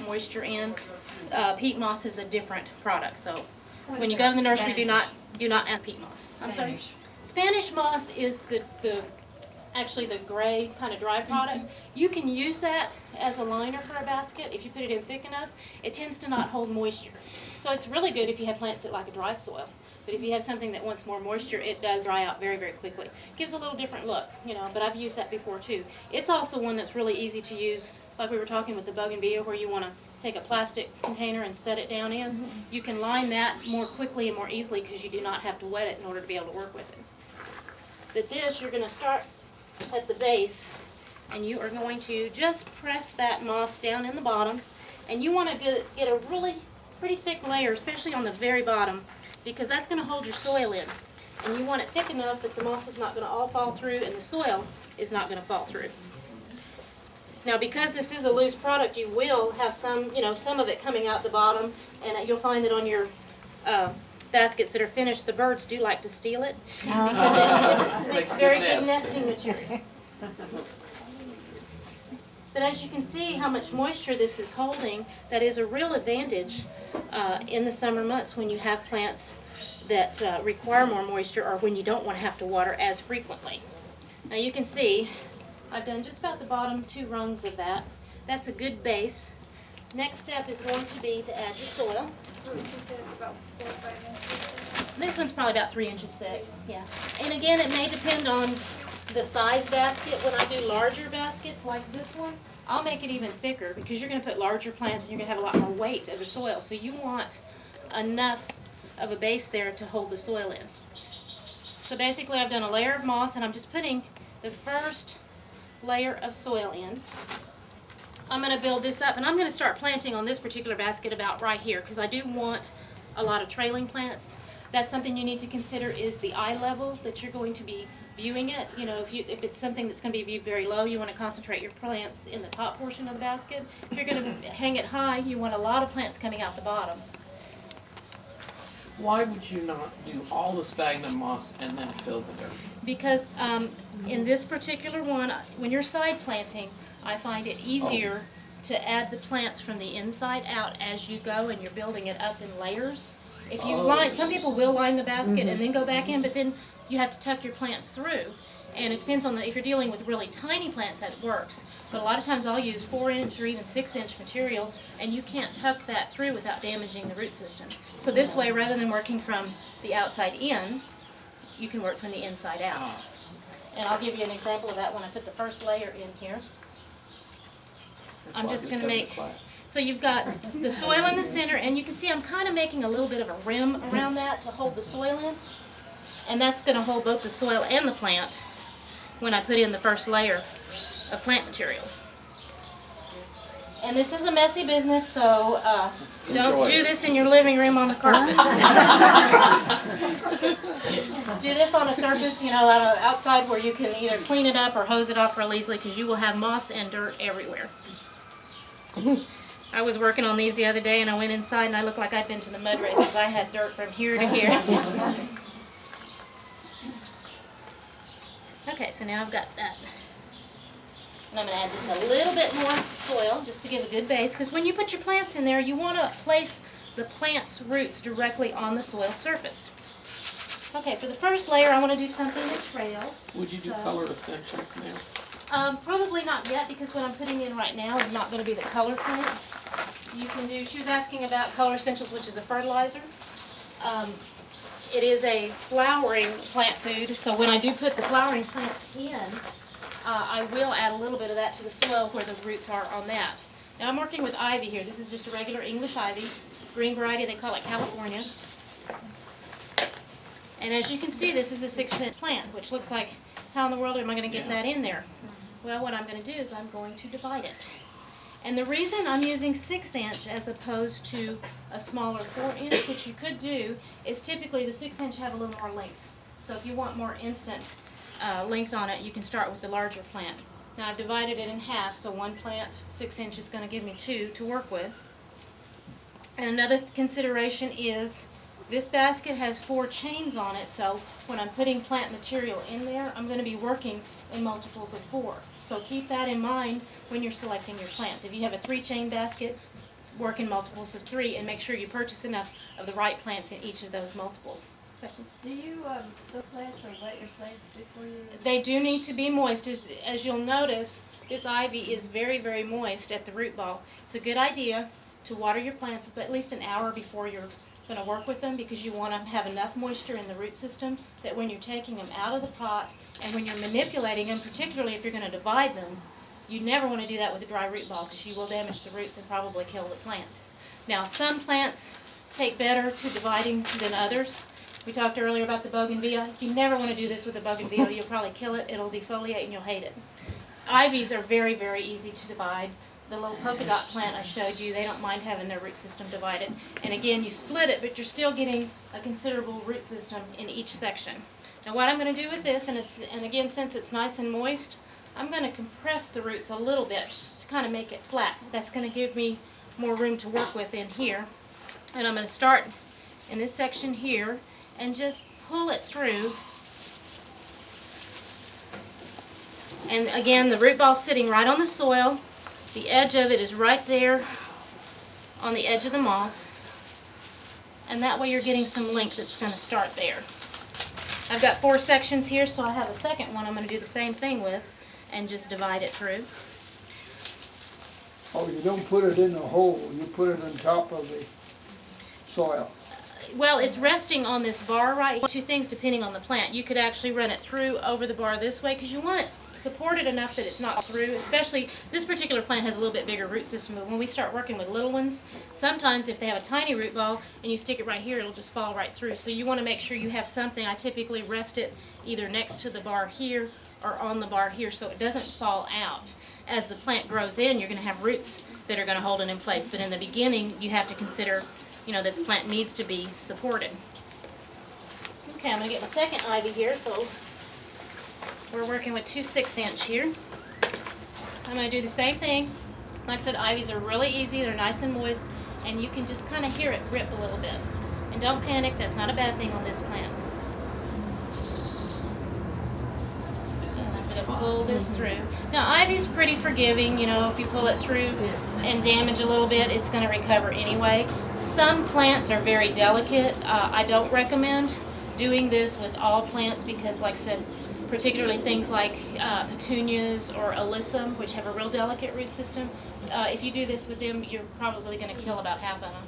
moisture in. Peat moss is a different product, so when you go to the nursery, do not add peat moss. I'm sorry. Spanish moss is actually the gray kind of dry product. You can use that as a liner for a basket if you put it in thick enough. It tends to not hold moisture, so it's really good if you have plants that like a dry soil. But if you have something that wants more moisture, it does dry out very, very quickly. Gives a little different look, you know, but I've used that before too. It's also one that's really easy to use, like we were talking with the bougainvillea, where you want to take a plastic container and set it down in. You can line that more quickly and more easily because you do not have to wet it in order to be able to work with it. But this, you're going to start at the base, and you are going to just press that moss down in the bottom, and you want to get a really pretty thick layer, especially on the very bottom, because that's going to hold your soil in. And you want it thick enough that the moss is not going to all fall through and the soil is not going to fall through. Now, because this is a loose product, you will have some of it coming out the bottom, and you'll find that on your baskets that are finished, the birds do like to steal it because it makes very good nesting material. But as you can see how much moisture this is holding, that is a real advantage in the summer months when you have plants that require more moisture or when you don't want to have to water as frequently. Now you can see I've done just about the bottom 2 rungs of that. That's a good base. Next step is going to be to add your soil. You said it's about 4 or 5 inches. This one's probably about 3 inches thick, yeah. And again, it may depend on the size basket. When I do larger baskets like this one, I'll make it even thicker because you're going to put larger plants and you're going to have a lot more weight of the soil. So you want enough of a base there to hold the soil in. So basically I've done a layer of moss and I'm just putting the first layer of soil in. I'm going to build this up and I'm going to start planting on this particular basket about right here because I do want a lot of trailing plants. That's something you need to consider is the eye level that you're going to be viewing it. You know, if it's something that's going to be viewed very low, you want to concentrate your plants in the top portion of the basket. If you're going to hang it high, you want a lot of plants coming out the bottom. Why would you not do all the sphagnum moss and then fill the dirt? Because in this particular one, when you're side planting, I find it easier to add the plants from the inside out as you go and you're building it up in layers. If you line, some people will line the basket and then go back in, but then you have to tuck your plants through. And it depends on if you're dealing with really tiny plants, that works. But a lot of times I'll use 4-inch or even 6-inch material, and you can't tuck that through without damaging the root system. So this way, rather than working from the outside in, you can work from the inside out. And I'll give you an example of that when I put the first layer in here. I'm just going to make, so you've got the soil in the center, and you can see I'm kind of making a little bit of a rim around that to hold the soil in. And that's going to hold both the soil and the plant when I put in the first layer of plant material. And this is a messy business, so don't do this in your living room on the carpet. Do this on a surface, you know, outside where you can either clean it up or hose it off real easily because you will have moss and dirt everywhere. I was working on these the other day and I went inside and I looked like I'd been to the mud races. I had dirt from here to here. Okay, so now I've got that. And I'm going to add just a little bit more soil just to give a good base, because when you put your plants in there, you want to place the plant's roots directly on the soil surface. Okay, for the first layer, I want to do something that trails. Would you do color essentials now? Probably not yet, because what I'm putting in right now is not going to be the color plant. You can do, she was asking about color essentials, which is a fertilizer. It is a flowering plant food, so when I do put the flowering plants in, I will add a little bit of that to the soil where the roots are on that. Now I'm working with ivy here. This is just a regular English ivy, green variety, they call it California. And as you can see, this is a 6-inch plant, which looks like, how in the world am I going to get that in there? Well, what I'm going to do is I'm going to divide it. And the reason I'm using 6-inch as opposed to a smaller 4-inch, which you could do, is typically the 6-inch have a little more length. So if you want more instant length on it, you can start with the larger plant. Now I've divided it in half, so one plant, 6-inch, is going to give me 2 to work with. And another consideration is this basket has 4 chains on it, so when I'm putting plant material in there, I'm going to be working in multiples of 4. So keep that in mind when you're selecting your plants. If you have a 3-chain basket, work in multiples of 3 and make sure you purchase enough of the right plants in each of those multiples. Question? Do you sow plants or wet your plants before you? They do need to be moist. As you'll notice, this ivy is very, very moist at the root ball. It's a good idea to water your plants at least an hour before you're going to work with them, because you want to have enough moisture in the root system that when you're taking them out of the pot and when you're manipulating them, particularly if you're going to divide them, you never want to do that with a dry root ball because you will damage the roots and probably kill the plant. Now, some plants take better to dividing than others. We talked earlier about the bougainvillea. You never want to do this with a bougainvillea. You'll probably kill it. It'll defoliate and you'll hate it. Ivies are very, very easy to divide. The little polka dot plant I showed you, they don't mind having their root system divided. And again, you split it, but you're still getting a considerable root system in each section. Now what I'm going to do with this, and again, since it's nice and moist, I'm going to compress the roots a little bit to kind of make it flat. That's going to give me more room to work with in here. And I'm going to start in this section here and just pull it through. And again, the root ball's sitting right on the soil. The edge of it is right there on the edge of the moss. And that way you're getting some length that's going to start there. I've got 4 sections here, so I have a second one I'm going to do the same thing with and just divide it through. Oh, you don't put it in a hole, you put it on top of the soil. Well, it's resting on this bar right here. 2 things depending on the plant. You could actually run it through over the bar this way because you want it supported enough that it's not through. Especially, this particular plant has a little bit bigger root system, but when we start working with little ones, sometimes if they have a tiny root ball and you stick it right here, it'll just fall right through. So you want to make sure you have something. I typically rest it either next to the bar here or on the bar here so it doesn't fall out. As the plant grows in, you're going to have roots that are going to hold it in place, but in the beginning you have to consider, you know, that the plant needs to be supported. Okay, I'm going to get my second ivy here, so we're working with 2 6-inch here. I'm going to do the same thing. Like I said, ivies are really easy, they're nice and moist, and you can just kind of hear it rip a little bit. And don't panic, that's not a bad thing on this plant. So I'm going to pull this through. Now, ivy's pretty forgiving, you know, if you pull it through and damage a little bit, it's going to recover anyway. Some plants are very delicate. I don't recommend doing this with all plants because, like I said, particularly things like petunias or alyssum, which have a real delicate root system, if you do this with them, you're probably going to kill about half of them.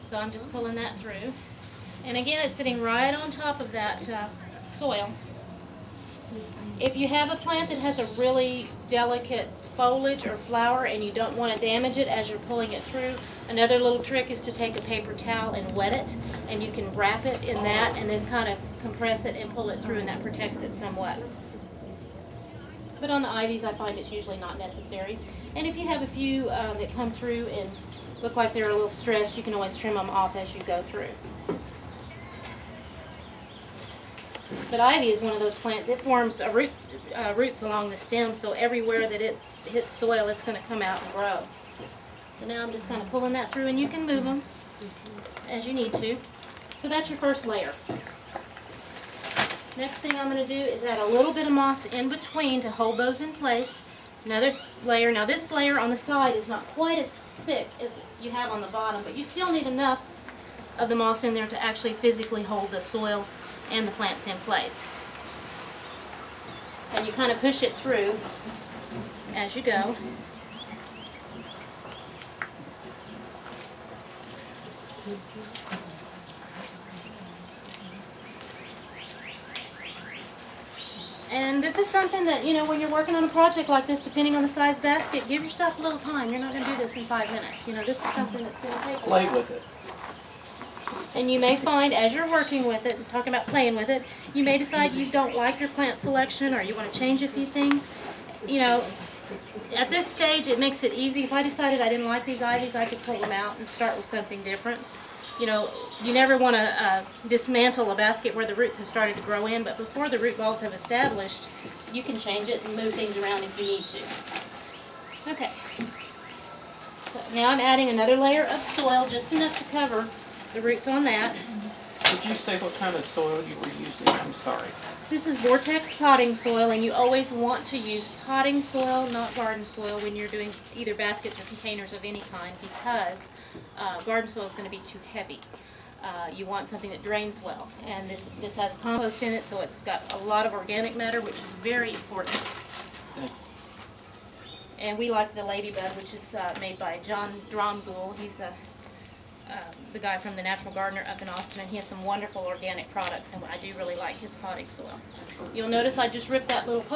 So I'm just pulling that through. And again, it's sitting right on top of that soil. If you have a plant that has a really delicate foliage or flower and you don't want to damage it as you're pulling it through, another little trick is to take a paper towel and wet it, and you can wrap it in that and then kind of compress it and pull it through, and that protects it somewhat. But on the ivies, I find it's usually not necessary. And if you have a few that come through and look like they're a little stressed, you can always trim them off as you go through. But ivy is one of those plants, it forms roots along the stem, so everywhere that it hits soil, it's going to come out and grow. So now I'm just kind of pulling that through, and you can move them as you need to. So that's your first layer. Next thing I'm going to do is add a little bit of moss in between to hold those in place. Another layer. Now this layer on the side is not quite as thick as you have on the bottom, but you still need enough of the moss in there to actually physically hold the soil and the plants in place. And you kind of push it through as you go. And this is something that, you know, when you're working on a project like this, depending on the size basket, give yourself a little time. You're not going to do this in 5 minutes. You know, this is something that's going to take a while. Play with it. And you may find, as you're working with it, and talking about playing with it, you may decide you don't like your plant selection or you want to change a few things. You know, at this stage, it makes it easy. If I decided I didn't like these ivies, I could pull them out and start with something different. You know, you never want to dismantle a basket where the roots have started to grow in, but before the root balls have established, you can change it and move things around if you need to. Okay. So now I'm adding another layer of soil, just enough to cover the roots on that. Did you say what kind of soil you were using? I'm sorry. This is Vortex potting soil, and you always want to use potting soil, not garden soil, when you're doing either baskets or containers of any kind, because garden soil is going to be too heavy. You want something that drains well, and this has compost in it, so it's got a lot of organic matter, which is very important. Thank you. And we like the Ladybug, which is made by John Dromgoole. He's the guy from the Natural Gardener up in Austin, and he has some wonderful organic products, and I do really like his potting soil. You'll notice I just ripped that little poke